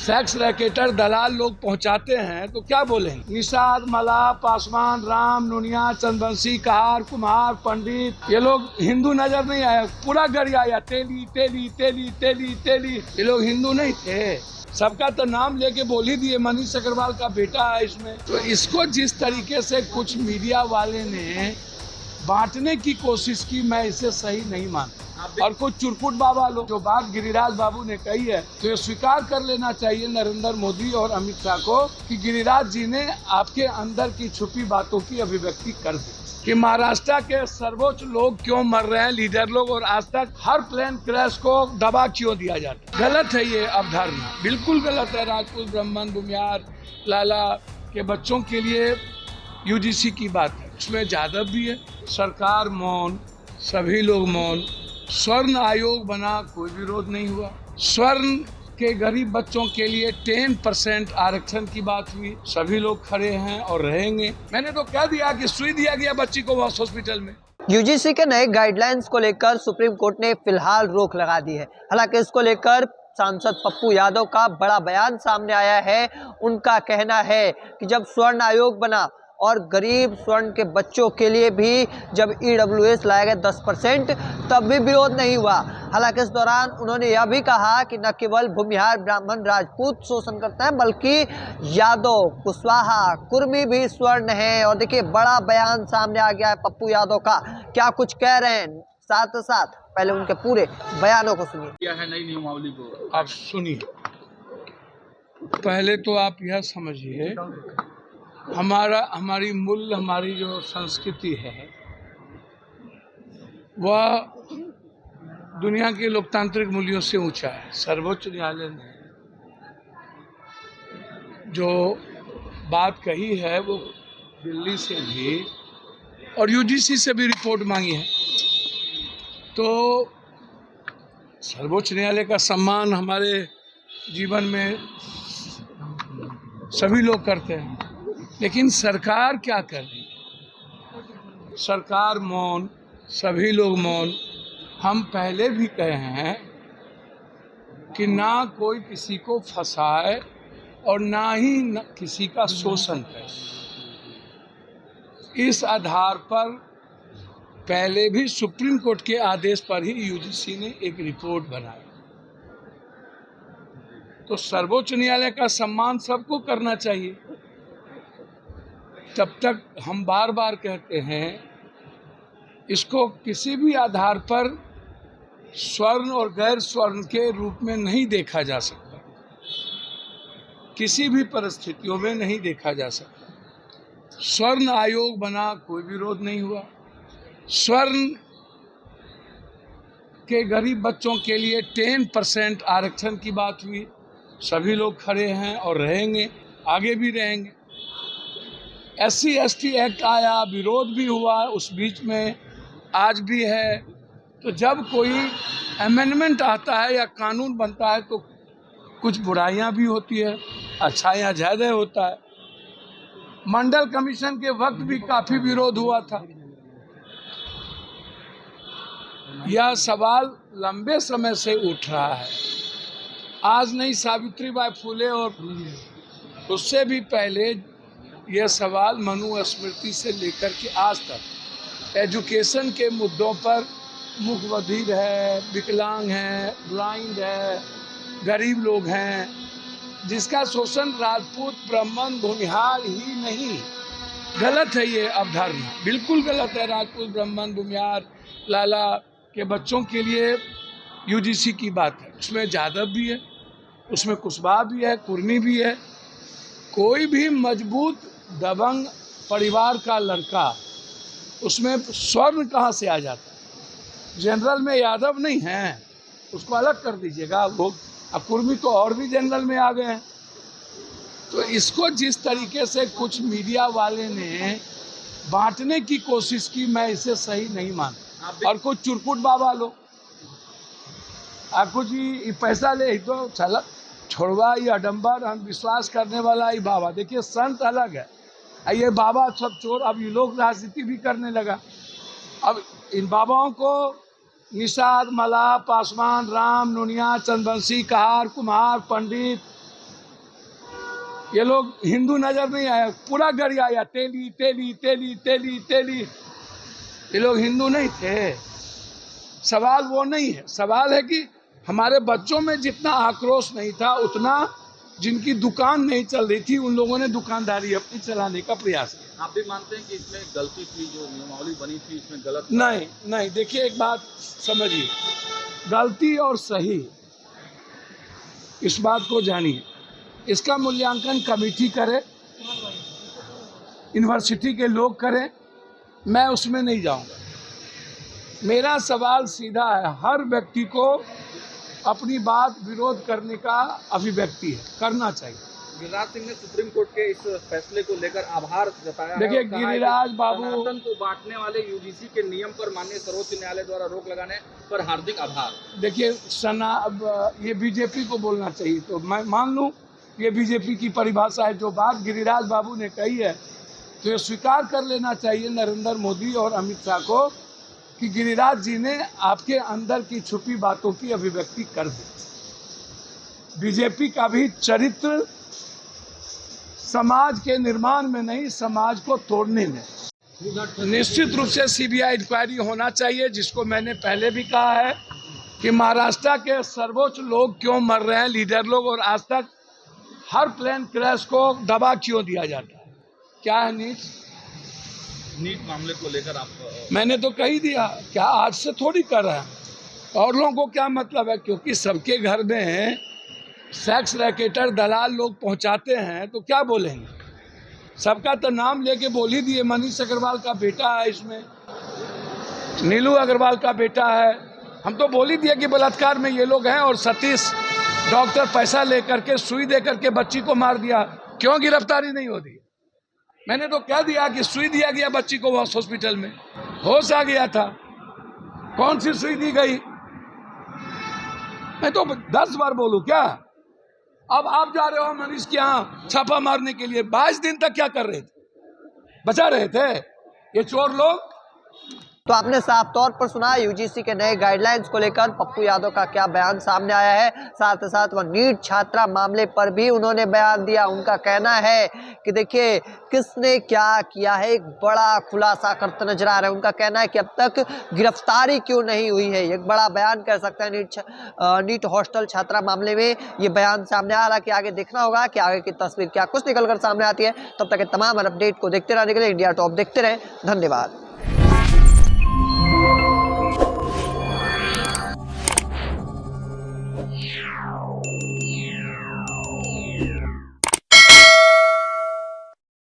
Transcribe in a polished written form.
Sex रैकेटर दलाल लोग पहुंचाते हैं तो क्या बोलेंगे? निषाद, मल्लाह, पासवान, राम, नुनिया, चंदवंशी, कहार, कुम्हार, पंडित, ये लोग हिंदू नजर नहीं आए। पूरा गरिया आया तेली तेली तेली तेली तेली। ये लोग हिंदू नहीं थे। सबका तो नाम लेके बोल ही दिए, मनीष अग्रवाल का बेटा है इसमें। तो इसको जिस तरीके से कुछ मीडिया वाले ने बांटने की कोशिश की, मैं इसे सही नहीं मानता। और कुछ चुरपुट बाबा लोग जो बात गिरिराज बाबू ने कही है, तो ये स्वीकार कर लेना चाहिए नरेंद्र मोदी और अमित शाह को कि गिरिराज जी ने आपके अंदर की छुपी बातों की अभिव्यक्ति कर दी कि महाराष्ट्र के सर्वोच्च लोग क्यों मर रहे हैं, लीडर लोग, और आज तक हर प्लेन क्रैश को दबा क्यों दिया जाता है। गलत है ये अवधारणा, बिल्कुल गलत है। राजपूत, ब्राह्मण, भूमिहार, लाला के बच्चों के लिए यूजीसी की बात है, उसमें जादव भी है। सरकार मौन, सभी लोग मौन। स्वर्ण आयोग बना, कोई विरोध नहीं हुआ। स्वर्ण के गरीब बच्चों के लिए 10% आरक्षण की बात हुई, सभी लोग खड़े हैं और रहेंगे। मैंने तो कह दिया कि सुई दिया गया बच्ची को हॉस्पिटल में। यूजीसी के नए गाइडलाइंस को लेकर सुप्रीम कोर्ट ने फिलहाल रोक लगा दी है। हालांकि इसको लेकर सांसद पप्पू यादव का बड़ा बयान सामने आया है। उनका कहना है कि जब स्वर्ण आयोग बना और गरीब स्वर्ण के बच्चों के लिए भी जब EWS लाया गया 10%, तब भी विरोध नहीं हुआ। हालांकि इस दौरान उन्होंने यह भी कहा कि न केवल भूमिहार, ब्राह्मण, राजपूत शोषण करते हैं, बल्कि यादव, कुशवाहा, कुर्मी भी स्वर्ण है। और देखिए, बड़ा बयान सामने आ गया है पप्पू यादव का। क्या कुछ कह रहे हैं, साथ साथ पहले उनके पूरे बयानों को सुनिए। क्या है नई नियमावली को आप सुनिए। पहले तो आप यह समझिए, हमारी मूल्य, हमारी जो संस्कृति है, वह दुनिया के लोकतांत्रिक मूल्यों से ऊंचा है। सर्वोच्च न्यायालय ने जो बात कही है, वो दिल्ली से भी और यूजीसी से भी रिपोर्ट मांगी है। तो सर्वोच्च न्यायालय का सम्मान हमारे जीवन में सभी लोग करते हैं, लेकिन सरकार क्या कर रही है? सरकार मौन, सभी लोग मौन। हम पहले भी कहे हैं कि ना कोई किसी को फंसाए और ना ही किसी का शोषण करे। इस आधार पर पहले भी सुप्रीम कोर्ट के आदेश पर ही यूजीसी ने एक रिपोर्ट बनाई। तो सर्वोच्च न्यायालय का सम्मान सबको करना चाहिए। तब तक हम बार बार कहते हैं, इसको किसी भी आधार पर स्वर्ण और गैर स्वर्ण के रूप में नहीं देखा जा सकता, किसी भी परिस्थितियों में नहीं देखा जा सकता। स्वर्ण आयोग बना, कोई विरोध नहीं हुआ। स्वर्ण के गरीब बच्चों के लिए 10% आरक्षण की बात हुई, सभी लोग खड़े हैं और रहेंगे, आगे भी रहेंगे। SC/ST एक्ट आया, विरोध भी हुआ उस बीच में, आज भी है। तो जब कोई अमेंडमेंट आता है या कानून बनता है तो कुछ बुराइयां भी होती है, अच्छाइयां ज़्यादा होता है। मंडल कमीशन के वक्त भी काफ़ी विरोध हुआ था। यह सवाल लंबे समय से उठ रहा है। आज नहीं, सावित्रीबाई फुले और उससे भी पहले यह सवाल मनुस्मृति से लेकर के आज तक एजुकेशन के मुद्दों पर मुकबधिर है, विकलांग है, ब्लाइंड है, गरीब लोग हैं, जिसका शोषण राजपूत, ब्राह्मण, भूमिहार ही नहीं। गलत है ये अवधारणा, बिल्कुल गलत है। राजपूत, ब्राह्मण, भूमिहार, लाला के बच्चों के लिए यूजीसी की बात है, उसमें जादव भी है, उसमें कुशवाहा भी है, कुर्मी भी है। कोई भी मजबूत दबंग परिवार का लड़का, उसमें स्वर्ण कहाँ से आ जाता है? जनरल में यादव नहीं है, उसको अलग कर दीजिएगा लोग। अब कुर्मी तो और भी जनरल में आ गए हैं। तो इसको जिस तरीके से कुछ मीडिया वाले ने बांटने की कोशिश की, मैं इसे सही नहीं मानता। और कुछ चुरपुट बाबा लोग, कुछ ही पैसा ले तो चला छोड़वा, ये अडम्बर, हम विश्वास करने वाला ये बाबा। देखिए, संत अलग है, ये बाबा सब चोर। अब ये लोग राजनीति भी करने लगा। अब इन बाबाओं को निषाद, मल्लाह, पासवान, राम, नुनिया, चंदवंशी, कहार, कुम्हार, पंडित, ये लोग हिंदू नजर नहीं आया, पूरा गढ़ आया, तेली तेली तेली तेली तेली। ये लोग हिंदू नहीं थे। सवाल वो नहीं है, सवाल है कि हमारे बच्चों में जितना आक्रोश नहीं था उतना जिनकी दुकान नहीं चल रही थी उन लोगों ने दुकानदारी अपनी चलाने का प्रयास किया। आप भी मानते हैं कि इसमें गलती थी, जो नियमावली बनी थी इसमें गलत? नहीं नहीं, देखिए एक बात समझिए, गलती और सही इस बात को जानिए, इसका मूल्यांकन कमेटी करे, यूनिवर्सिटी के लोग करें, मैं उसमें नहीं जाऊंगा। मेरा सवाल सीधा है, हर व्यक्ति को अपनी बात विरोध करने का अभिव्यक्ति है, करना चाहिए। गिरिराज सिंह ने सुप्रीम कोर्ट के इस फैसले को लेकर आभार जताया है। देखिए और कहा है कि गिरिराज बाबू, सनातन को बांटने वाले यूजीसी के नियम पर माननीय सर्वोच्च न्यायालय द्वारा रोक लगाने पर हार्दिक आभार। देखिए ये बीजेपी को बोलना चाहिए, तो मैं मान लूं ये बीजेपी की परिभाषा है। जो बात गिरिराज बाबू ने कही है तो ये स्वीकार कर लेना चाहिए नरेंद्र मोदी और अमित शाह को कि गिरिराज जी ने आपके अंदर की छुपी बातों की अभिव्यक्ति कर दी। बीजेपी का भी चरित्र समाज के निर्माण में नहीं, समाज को तोड़ने में। निश्चित रूप से सीबीआई इंक्वायरी होना चाहिए, जिसको मैंने पहले भी कहा है कि महाराष्ट्र के सर्वोच्च लोग क्यों मर रहे हैं, लीडर लोग, और आज तक हर प्लेन क्रैश को दबा क्यों दिया जाता है। क्या है नीट मामले को लेकर आप? मैंने तो कही दिया, क्या आज से थोड़ी कर रहे हैं। और लोगों को क्या मतलब है, क्योंकि सबके घर में सेक्स रैकेटर दलाल लोग पहुंचाते हैं तो क्या बोलेंगे। सबका तो नाम लेके बोल ही दिए, मनीष अग्रवाल का बेटा है, इसमें नीलू अग्रवाल का बेटा है। हम तो बोल ही दिए कि बलात्कार में ये लोग हैं, और सतीश डॉक्टर पैसा लेकर के सुई दे करके बच्ची को मार दिया, क्यों गिरफ्तारी नहीं होती। मैंने तो कह दिया कि सुई दिया गया बच्ची को हॉस्पिटल में, होश आ गया था, कौन सी सुई दी गई। मैं तो 10 बार बोलूं क्या। अब आप जा रहे हो मनीष के यहाँ छापा मारने के लिए, 22 दिन तक क्या कर रहे थे, बचा रहे थे ये चोर लोग। तो आपने साफ तौर पर सुना यूजीसी के नए गाइडलाइंस को लेकर पप्पू यादव का क्या बयान सामने आया है। साथ ही साथ वह नीट छात्रा मामले पर भी उन्होंने बयान दिया। उनका कहना है कि देखिए किसने क्या किया है, एक बड़ा खुलासा करते नजर आ रहा है। उनका कहना है कि अब तक गिरफ्तारी क्यों नहीं हुई है, एक बड़ा बयान कह सकते हैं। नीट हॉस्टल छात्रा मामले में ये बयान सामने आ रहा कि आगे देखना होगा कि आगे की तस्वीर क्या कुछ निकल कर सामने आती है। तब तक तमाम अपडेट को देखते रहने के लिए इंडिया टॉप देखते रहें। धन्यवाद। Yeah.